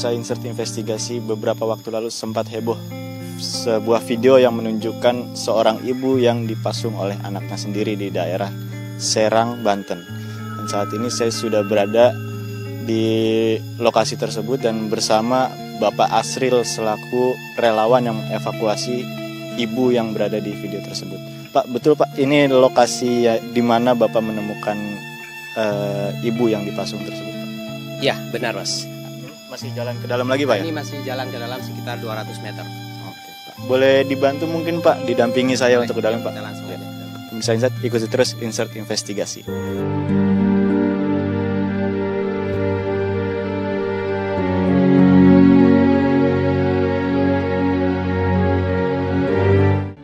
pemirsa Insert Investigasi, beberapa waktu lalu sempat heboh sebuah video yang menunjukkan seorang ibu yang dipasung oleh anaknya sendiri di daerah Serang, Banten. Dan saat ini saya sudah berada di lokasi tersebut dan bersama Bapak Asril selaku relawan yang mengevakuasi ibu yang berada di video tersebut. Pak, betul Pak, ini lokasi di mana Bapak menemukan ibu yang dipasung tersebut, Pak? Ya, benar Mas. Masih jalan ke dalam lagi Pak ya? Ini masih jalan ke dalam sekitar 200 meter. Oke, Pak. Boleh dibantu mungkin Pak, didampingi saya untuk ke dalam Pak? Kita langsung aja. Pemirsa Insert, ikuti terus Insert Investigasi.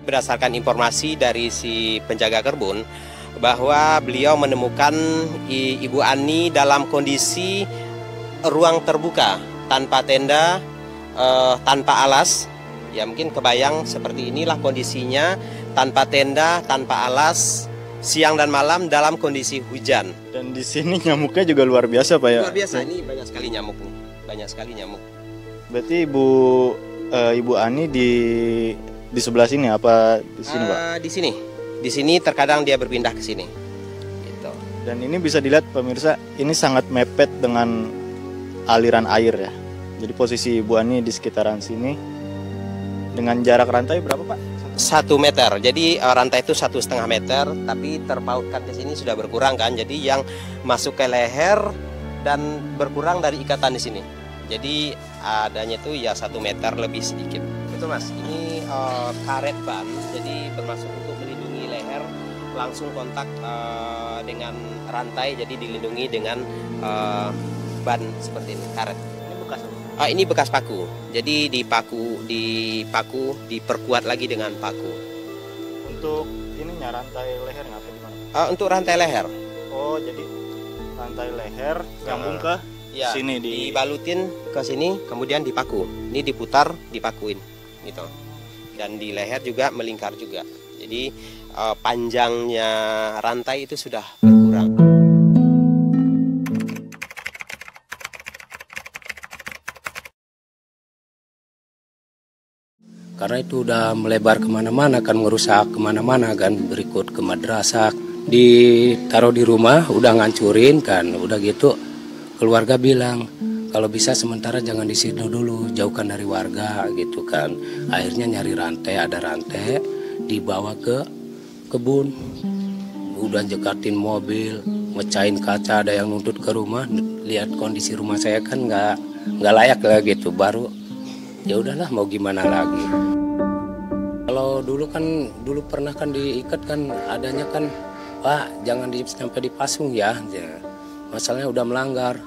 Berdasarkan informasi dari si penjaga kebun bahwa beliau menemukan Ibu Ani dalam kondisi ruang terbuka, tanpa tenda, tanpa alas. Ya mungkin kebayang seperti inilah kondisinya, tanpa tenda, tanpa alas, siang dan malam dalam kondisi hujan. Dan di sini nyamuknya juga luar biasa Pak ya? Luar biasa, ini banyak sekali nyamuk nih, banyak sekali nyamuk. Berarti Ibu Ani di sebelah sini apa di sini Pak? Di sini terkadang dia berpindah ke sini. Gitu. Dan ini bisa dilihat pemirsa, ini sangat mepet dengan aliran air ya. Jadi posisi Ibu Ani di sekitaran sini dengan jarak rantai berapa Pak? 1 meter. Jadi rantai itu 1,5 meter, tapi terpautkan ke sini sudah berkurang kan. Jadi yang masuk ke leher dan berkurang dari ikatan di sini. Jadi adanya itu ya 1 meter lebih sedikit. Betul Mas. Ini karet ban, jadi bermaksud untuk melindungi leher, langsung kontak dengan rantai, jadi dilindungi dengan ban seperti ini, karet. Ini bekas apa? Ini bekas paku. Jadi diperkuat lagi dengan paku. Untuk ininya rantai leher ngapain di mana? Untuk rantai leher. Oh, jadi rantai leher nyambung ke sini dibalutin ke sini, kemudian dipaku. Ini diputar, dipakuin, gitu. Dan di leher juga melingkar juga. Jadi panjangnya rantai itu sudah berkurang. Karena itu udah melebar kemana-mana kan, merusak kemana-mana kan, berikut ke madrasah, ditaruh di rumah, udah ngancurin kan, udah gitu keluarga bilang kalau bisa sementara jangan di situ dulu, jauhkan dari warga gitu kan. Akhirnya nyari rantai, ada rantai, dibawa ke kebun, udah jekatin mobil, mecahin kaca, ada yang nuntut ke rumah, lihat kondisi rumah saya kan nggak layak lah gitu, baru ya udahlah mau gimana lagi. Kalau dulu pernah kan diikat kan, adanya kan Pak jangan sampai dipasung ya. Masalahnya udah melanggar.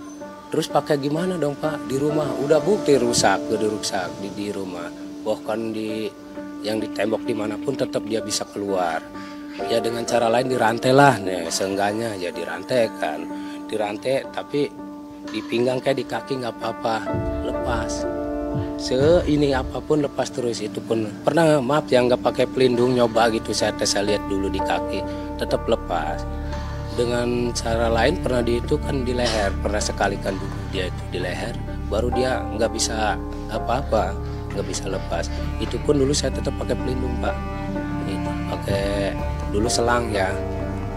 Terus pakai gimana dong Pak? Di rumah udah bukti rusak di rumah. Bahkan yang di tembok dimanapun tetap dia bisa keluar. Ya dengan cara lain dirantai lah, seenggaknya ya dirantai kan. Dirantai tapi di pinggang kayak di kaki nggak apa-apa, lepas. Ini apapun lepas terus. Itu pun pernah maaf yang nggak pakai pelindung nyoba gitu, saya lihat dulu di kaki tetap lepas. Dengan cara lain pernah itu kan di leher, pernah sekali kan dulu dia itu di leher, baru dia nggak bisa apa-apa, nggak bisa lepas. Itu pun dulu saya tetap pakai pelindung Pak, itu pakai dulu selang ya.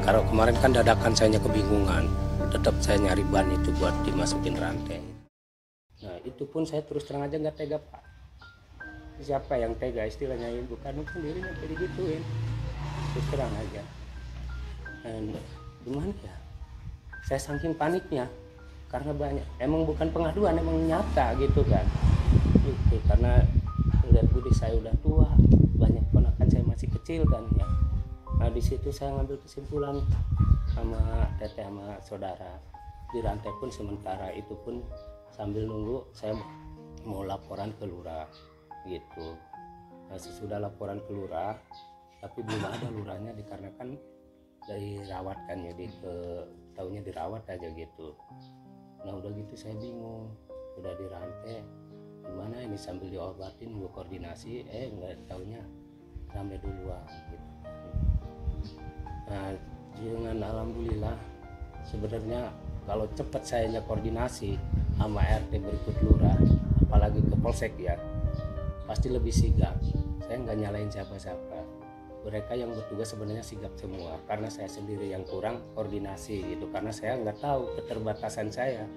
Kalau kemarin kan dadakan saya kebingungan, tetap saya nyari ban itu buat dimasukin rantai. Nah itu pun saya terus terang aja nggak tega Pak. Siapa yang tega istilahnya, bukan sendirinya jadi gituin, terus terang aja. Dan gimana ya, saya saking paniknya karena banyak, emang bukan pengaduan, emang nyata gitu kan. Itu karena lihat budi saya udah tua, banyak ponakan saya masih kecil kan ya. Nah di situ saya ngambil kesimpulan sama teteh sama saudara, dirantai pun sementara, itu pun sambil nunggu saya mau laporan ke lurah gitu. Nah sesudah laporan ke lurah, tapi belum ada lurahnya dikarenakan dari rawat kan, jadi tahunya dirawat aja gitu. Nah udah gitu saya bingung, udah dirantai gimana ini, sambil diobatin gue koordinasi, nggak tahunya rame duluan gitu. Nah dengan alhamdulillah sebenarnya kalau cepat saya koordinasi sama RT berikut lurah, apalagi ke polsek ya, pasti lebih sigap. Saya nggak nyalain siapa-siapa. Mereka yang bertugas sebenarnya sigap semua, karena saya sendiri yang kurang koordinasi gitu, karena saya nggak tahu keterbatasan saya.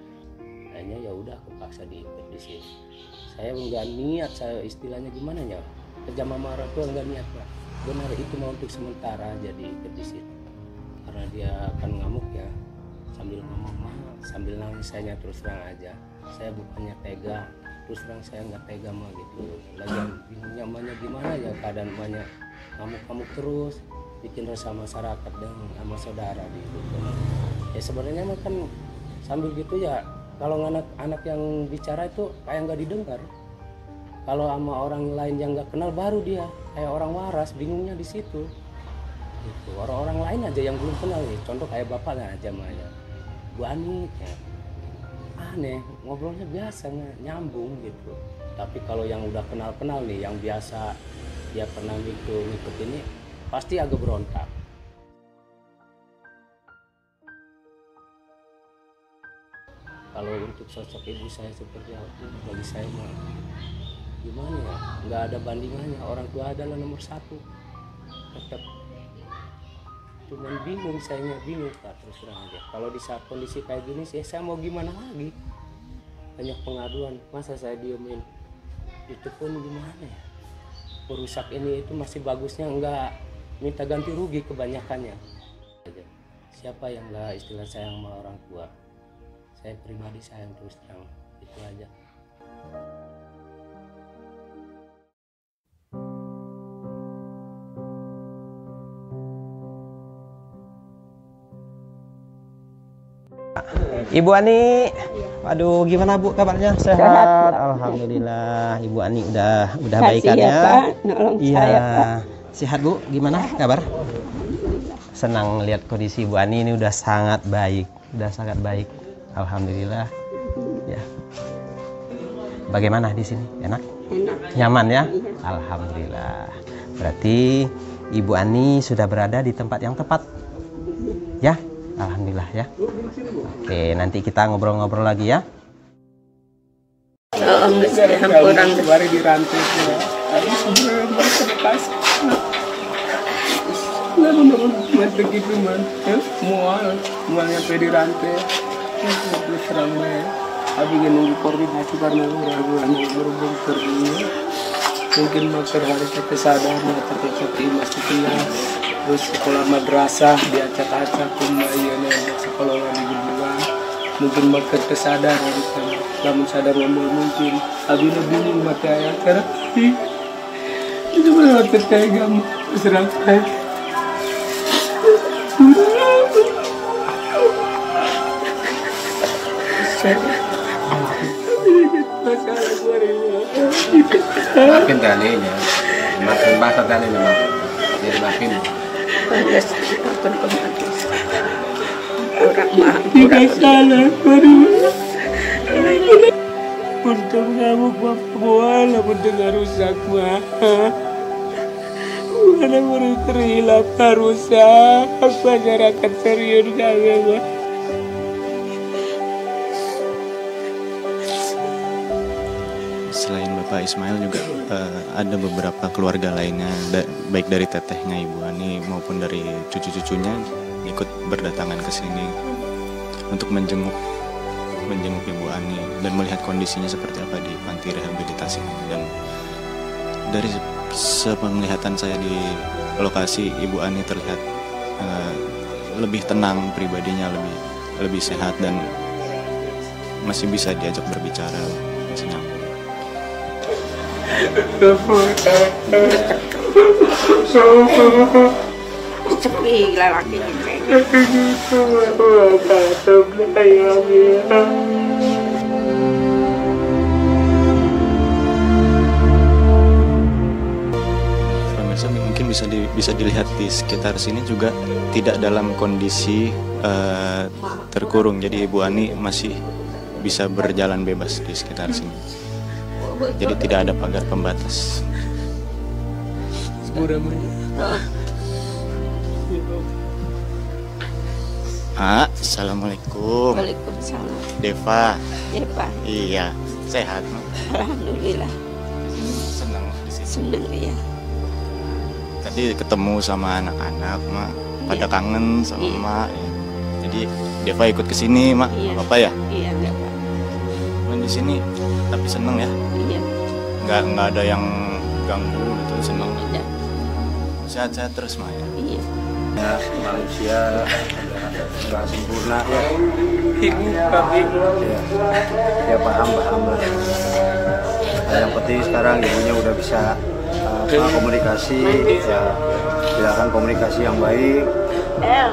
Akhirnya ya udah kepaksa diikat di sini. Saya nggak niat, saya istilahnya gimana ya, kerja mama orang tua nggak niat Pak. Benar itu mau untuk sementara jadi ikat di sini, karena dia akan ngamuk ya, sambil ngomong sambil nangis. Saya terus terang aja, saya bukannya tega, terus terang saya nggak tega mah gitu. Lagian bingungnya emaknya gimana ya, keadaan emaknya ngamuk-ngamuk terus, bikin resah masyarakat dan sama saudara gitu. Ya sebenarnya mah kan sambil gitu ya, kalau anak-anak yang bicara itu kayak nggak didengar. Kalau sama orang lain yang nggak kenal baru dia kayak orang waras, bingungnya di situ. Gitu. Orang-orang lain aja yang belum kenal nih, contoh kayak bapaknya aja Maya, Bu Ani, ya. Aneh, ngobrolnya biasa nyambung gitu. Tapi kalau yang udah kenal-kenal nih, yang biasa dia pernah ngikut ini, pasti agak berontak. Kalau untuk sosok ibu saya seperti apa, bagi saya mah gimana ya, nggak ada bandingannya. Orang tua adalah nomor satu, tetap. Cuman bingung, saya bingung Pak, terus terang aja. Kalau di saat kondisi kayak gini sih, saya mau gimana lagi? Banyak pengaduan, masa saya diemin? Itu pun gimana ya? Perusak ini itu masih bagusnya nggak minta ganti rugi kebanyakannya. Siapa yang nggak istilah sayang sama orang tua? Saya pribadi sayang terus terang, itu aja. Ibu Ani, waduh gimana Bu kabarnya? Sehat? Alhamdulillah. Ibu Ani udah baikan ya? Iya. Sehat Bu, gimana kabar? Senang lihat kondisi Ibu Ani ini udah sangat baik, Alhamdulillah. Ya. Bagaimana di sini? Enak? Nyaman ya? Alhamdulillah. Berarti Ibu Ani sudah berada di tempat yang tepat. Ya? Alhamdulillah ya. Oke, nanti kita ngobrol-ngobrol lagi ya. Orang kemarin di rantai habis sebelum berkas. Nggak benar begitu man. Mual nyampe di rantai. Terus ramai. Habis nunggu koordinasi karena ragu-ragu berhubung kerja. Mungkin maksud hari kita sadar terkecil masih kelas. Terus sekolah madrasah diacak-acak pembayarnya sekolah di gedung. Mungkin makin kesadaran kan, namun sadar ngomong mungkin. Abis bingung mata ayah karena itu benar kayak gampang serangkai. Masalah gue ini. Makin tadi ya, makin bahasa tadi memang jadi makin. Tidak salah, untung kamu wala mendengar rusak mah. Mana baru terhilang rusak masyarakat serius kami mah. Selain Bapak Ismail juga ada beberapa keluarga lainnya, baik dari tetehnya Ibu Ani maupun dari cucu-cucunya ikut berdatangan ke sini untuk menjenguk Ibu Ani dan melihat kondisinya seperti apa di panti rehabilitasi. Dan dari sepenglihatan saya di lokasi, Ibu Ani terlihat lebih tenang pribadinya, lebih sehat dan masih bisa diajak berbicara, masih nyambung. Sepi lelaki Pemirsa mungkin bisa dilihat di sekitar sini juga tidak dalam kondisi terkurung, jadi Ibu Ani masih bisa berjalan bebas di sekitar sini. Jadi tidak ada pagar pembatas. Assalamualaikum. Waalaikumsalam. Deva. Deva. Iya, sehat, Ma? Alhamdulillah. Senang di sini. Senang ya. Tadi ketemu sama anak-anak, Ma. Pada Iya. kangen sama Iya. Ma. Ya. Jadi Deva ikut ke sini, Ma. Iya. Apa ya? Iya, enggak Pak. Main di sini tapi seneng ya. Iya. Nggak ada yang ganggu gitu, seneng. Tidak. Sehat-sehat terus, Ma. Ya. Iya. Manusia nggak sempurna ya. Ya paham lah. Yang penting sekarang ibunya udah bisa komunikasi ya, silakan komunikasi yang baik ya.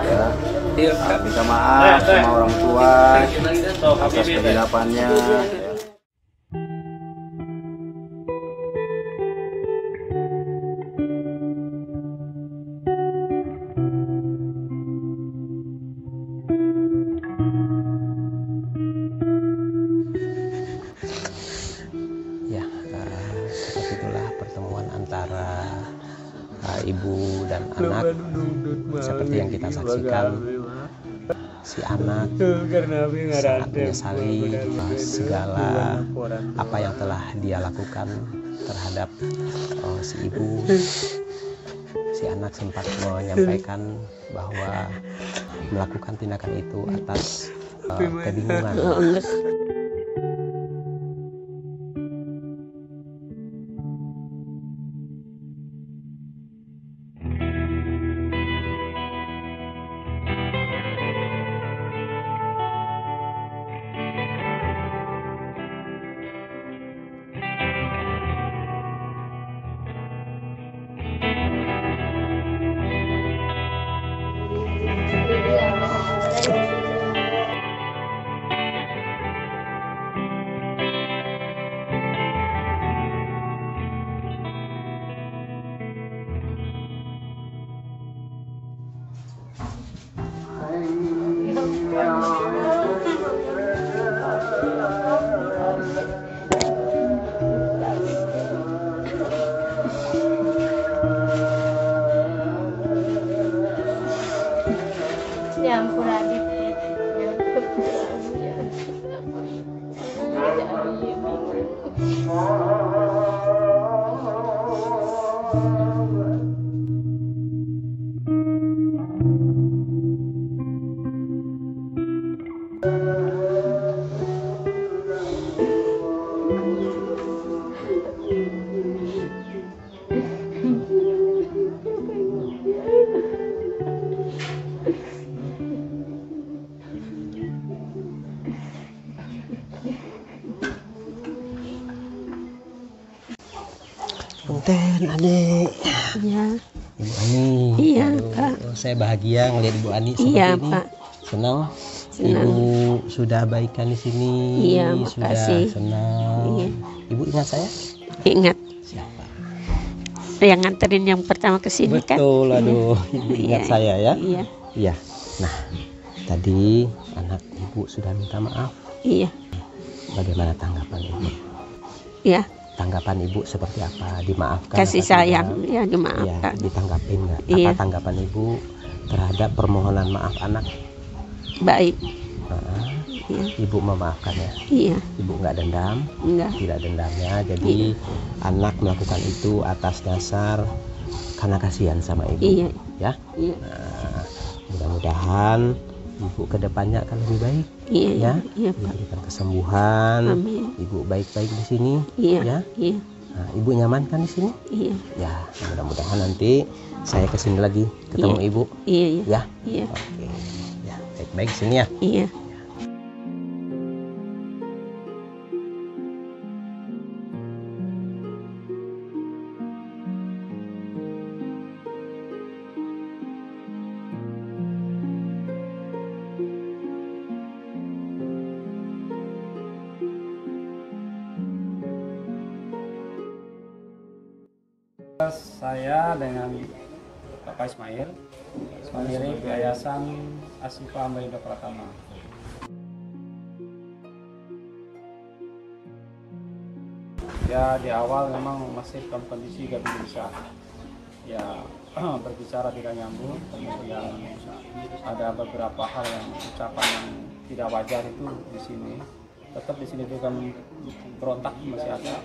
Minta maaf sama orang tua atas kehilapannya. Ya, seperti itulah pertemuan antara ibu dan anak. Seperti yang kita saksikan, si anak sangat menyesali segala apa yang telah dia lakukan terhadap si ibu. Si anak sempat menyampaikan bahwa melakukan tindakan itu atas kebingungan. Ya ampun Adit. Punten Adik. Iya. Ibu Ani. Iya, Aduh, Pak. saya bahagia ngelihat Ibu Ani seperti Iya, ini. Pak. Senang. Senang. Ibu sudah baikan di sini. Iya, sudah makasih. senang. Iya. Ibu ingat saya? Ingat Siapa? yang nganterin yang pertama ke sini kan? Betul, aduh. Ibu ingat Iya, saya ya? Iya. Iya. Nah, tadi anak Ibu sudah minta maaf. Iya. Bagaimana tanggapan Ibu? Iya. Tanggapan Ibu seperti apa? Dimaafkan? Kasih apa tidak? sayang ya Iya, dimaafkan. ditanggapin nggak? Iya. Apa tanggapan Ibu terhadap permohonan maaf anak? Baik. Heeh. Iya. Ibu memaafkan ya? Iya. Ibu nggak dendam? Enggak. Tidak dendamnya. Jadi anak melakukan itu atas dasar karena kasihan sama Ibu. Iya. Ya. Iya. Nah, mudah-mudahan Ibu kedepannya akan lebih baik. Iya. Ya. Iya, Pak. Diberikan kesembuhan. Amin. Ibu baik-baik di sini. Iya. Ya. Iya. Nah, Ibu nyaman kan di sini? Iya. Ya, mudah-mudahan nanti saya kesini lagi ketemu Iya. Ibu. Iya. Iya. Ya. Iya. Oke. Ya, baik-baik sini ya. Iya. Saya dengan Bapak Ismail pendiri Yayasan Asifa Ambarindo Pratama. Ya di awal memang masih dalam kondisi gak bisa ya berbicara tidak nyambung, kemudian ada beberapa hal yang ucapan yang tidak wajar itu di sini. Tetap di sini juga berontak masih ada.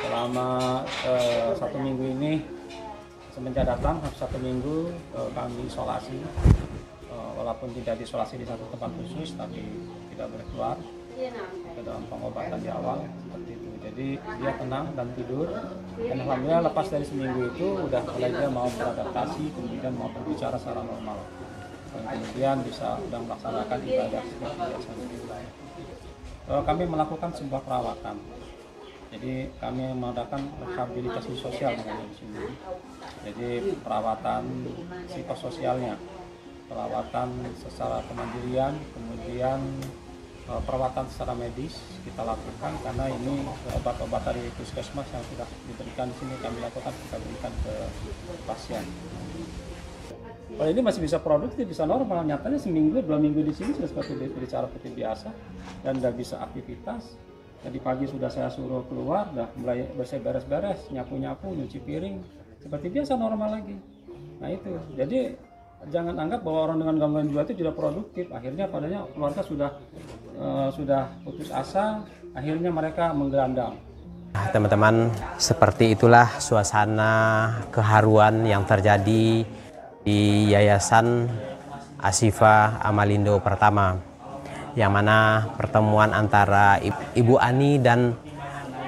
Selama 1 minggu ini semenjak datang 1 minggu kami isolasi, walaupun tidak diisolasi di satu tempat khusus, tapi tidak boleh keluar ke dalam pengobatan di awal seperti itu. Jadi dia tenang dan tidur, dan alhamdulillah lepas dari seminggu itu udah mulai dia mau beradaptasi, kemudian mau berbicara secara normal, dan kemudian bisa udah melaksanakan ibadah seperti biasa. Kami melakukan sebuah perawatan. Jadi kami mengadakan rehabilitasi sosial namanya di sini. Jadi perawatan psikososialnya, perawatan secara kemandirian, kemudian perawatan secara medis kita lakukan, karena ini obat-obatan dari puskesmas yang sudah diberikan di sini kami lakukan, kita berikan ke pasien. Kalau ini masih bisa produktif, bisa normal, nyatanya seminggu, 2 minggu di sini sudah seperti biasa dan sudah bisa aktivitas. Tadi pagi sudah saya suruh keluar, udah mulai beres-beres, nyapu-nyapu, nyuci piring, seperti biasa normal lagi. Nah itu, jadi jangan anggap bahwa orang dengan gangguan jiwa itu tidak produktif. Akhirnya padanya keluarga sudah putus asa, akhirnya mereka menggelandang. Teman-teman, seperti itulah suasana keharuan yang terjadi di Yayasan Ashifa Amalindo Pertama, yang mana pertemuan antara Ibu Ani dan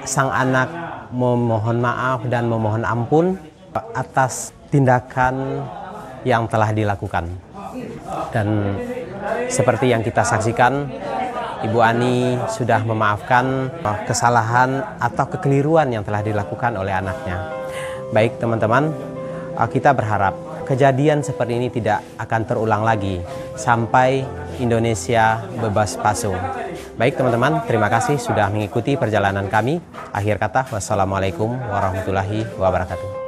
sang anak memohon maaf dan memohon ampun atas tindakan yang telah dilakukan. Dan seperti yang kita saksikan, Ibu Ani sudah memaafkan kesalahan atau kekeliruan yang telah dilakukan oleh anaknya. Baik teman-teman, kita berharap kejadian seperti ini tidak akan terulang lagi sampai Indonesia bebas pasung. Baik teman-teman, terima kasih sudah mengikuti perjalanan kami. Akhir kata, wassalamualaikum warahmatullahi wabarakatuh.